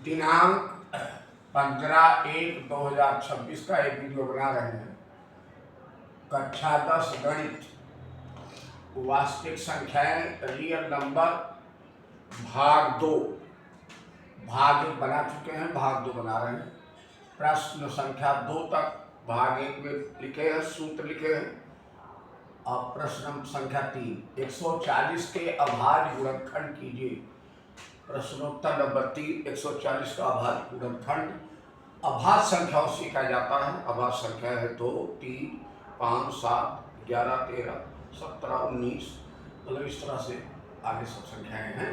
दिनांक 15/1/2026 का एक वीडियो बना रहे हैं। कक्षा 10 गणित वास्तविक संख्याएं रियल नंबर भाग 2 भाग 1 बना चुके हैं, भाग 2 बना रहे हैं। प्रश्न संख्या 2 तक भाग 1 में लिखे हैं, सूत्र लिखे हैं। और प्रश्न संख्या 3 140 के अभाज्य गुणनखंड कीजिए। प्रश्नोत्तर नंबर 3 140 का अभाज्य गुणनखंड। अभाज्य संख्याओं से सीखा जाता है। अभाज्य संख्या है 2, 3, 5, 7, 11, 13, 17, 19, मतलब इस तरह से आगे सब संख्याएं हैं।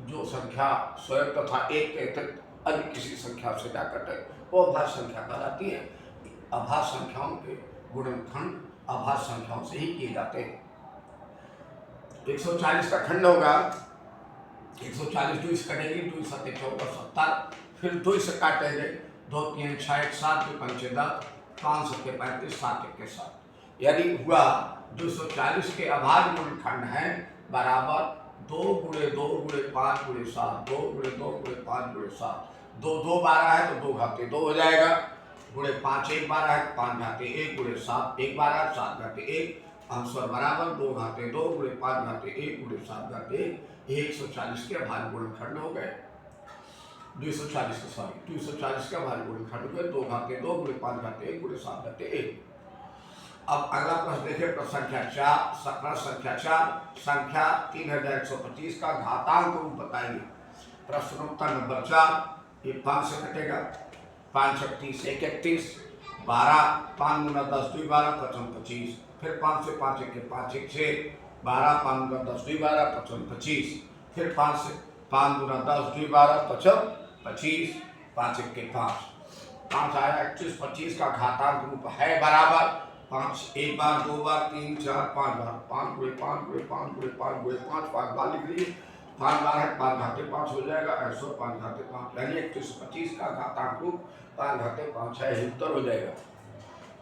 जो संख्या स्वयं तथा एक के अतिरिक्त अन्य किसी संख्या से ना कटे वो अभाज्य संख्या कहलाती है। अभाज्य संख्याओं के गुणनखंड अभाज्य संख्याओं से ही किए जाते हैं। 140 का खंड होगा, 140 2 से कटेगी, 2 7 14 70, फिर 2 से काटेंगे, 2 3 6 1 7 2 5 10, 5 7 35 7 1 7, यानी हुआ 240 के अभाज्य गुणनखंड है बराबर 2 × 2 × 5 × 7, 2 × 2 × 5 × 7, 2 2 12 है तो 2 घाते 2 हो जाएगा, गुणे 5 1 12 है 5 घाते 1, गुणे 7 1 12 7 घाते 1, आंसर बराबर 2 घाते 2 गुणे 5 घाते 1 गुणे 7 घाते 1। 140 के अभाज्य गुणनखंड हो गए। 240 के अभाज्य गुणनखंड हो गए। 2 घाते 2 गुणे 5 घाते 1 गुणे 7 घाते 1। अब अगला प्रश्न देखिए, प्रश्न संख्या 4 संख्या 3125 का घातांक रूप बताइए। प्रश्नोत्तर नंबर 4, ये 5 से कटेगा, 5 × 30 1 31, 12, 5 × 10 2 12 55 25, फिर 5 से 5 1 5 1 6, 12, 5 × 10 2 12 55 25, फिर 5 से 5 × 10 2 12 55 25, 5 1 5, 5 आया 21 25 का घातांक रूप है बराबर 5 1 बार 2 बार 3 4 5 बार, 5 × 5 × 5 × 5 × 5 5 बार लिख लीजिए। 5 बार है 5 घाते 5 हो जाएगा, ऐसा 5 घाते 5, यानी 21 25 का घातांक रूप 5 घाते 5 है, उत्तर हो जाएगा।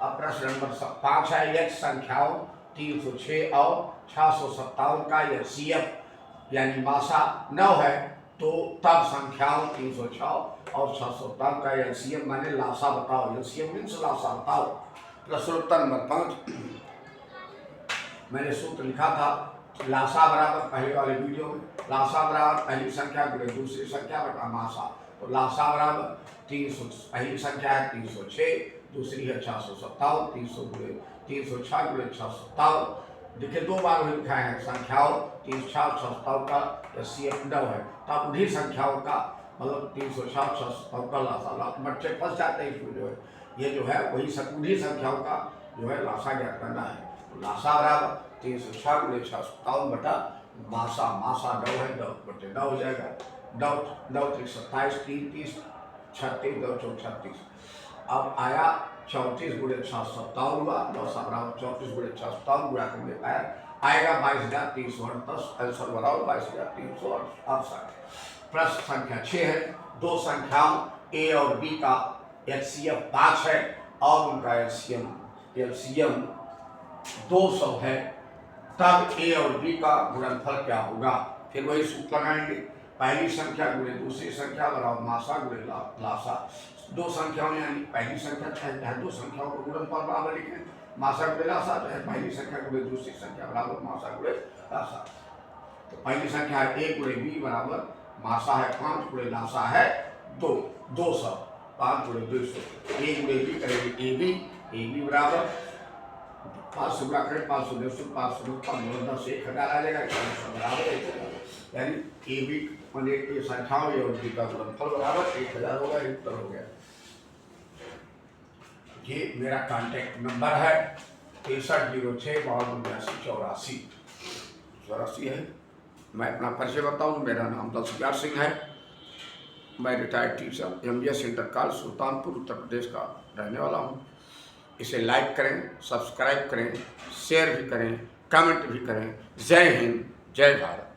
अब प्रश्न नंबर 5 है, यदि संख्याओं 306 और 657 का एलसीएम यानी मासा 9 है तो तब संख्याओं 306 और 657 का एलसीएम माने लासा बताओ। एलसीएम मीन्स लासा बताओ। प्रश्नोत्तर नंबर 5 मैंने सूत्र लिखा था, लासा बराबर पहले वाले वीडियो में, लासा बराबर पहली संख्या गुणे दूसरी संख्या बटा मासा। तो लासा बराबर 300, पहली संख्या है 306, दूसरी है 657, 306 गुणे 657। देखिए 2 बार वही लिखा है, संख्याओं 306 657 का एलसीएम 9 है, तब उन्हीं संख्याओं का मतलब 306 657 का लासा। बच्चे फंस जाते हैं इसमें, जो है ये जो है वही उन्हीं संख्याओं का जो है लासा ज्ञात करना है। तो लासा बराबर 306 गुणे 657 बटा मासा। मासा 9 है, 9 बटे 9 हो जाएगा। 9 9 3 27, 3 30, 36 9 4 36। अब आया 34 गुणे 657 हुआ, 9 बराबर 34 गुणे 657 गुणा करने पर आएगा 22,310, आंसर बराबर 22,368। प्रश्न संख्या 6 है, दो संख्याओं ए और बी का एलसीएम 5 है और उनका एलसीएम 200 है, तब ए और बी का गुणनफल क्या होगा। फिर वही सूत्र लगाएंगे, पहली संख्या गुणे दूसरी संख्या बराबर मासा गुणे लासा। दो संख्याओं यानी पहली संख्या चाहे दो संख्याओं को गुणनफल बराबर लिखें, मासा गुणे लासा, चाहे पहली संख्या गुणे दूसरी संख्या बराबर मासा गुणे लासा। तो पहली संख्या है ए गुणे बी बराबर मासा है 5 गुणे लासा है 2, 200, 5 गुणे 200। ए गुणे बी करेंगे ए बी बराबर 5 से गुणा करें 5 से 200, 5 से 10 1000 आ जाएगा, बराबर यानी ए बी मैंने ये संख्याओं और बी का गुणनफल बराबर 1000 होगा, उत्तर हो गया। ये मेरा कांटेक्ट नंबर है 6306 82 है। मैं अपना परिचय बताऊं, मेरा नाम दलसिकार सिंह है। मैं retired teacher MGS inter college Sultanpur Uttar Pradesh का रहने वाला हूँ। इसे लाइक करें, सब्सक्राइब करें, शेयर भी करें, कमेंट भी करें। जय हिंद, जय भारत।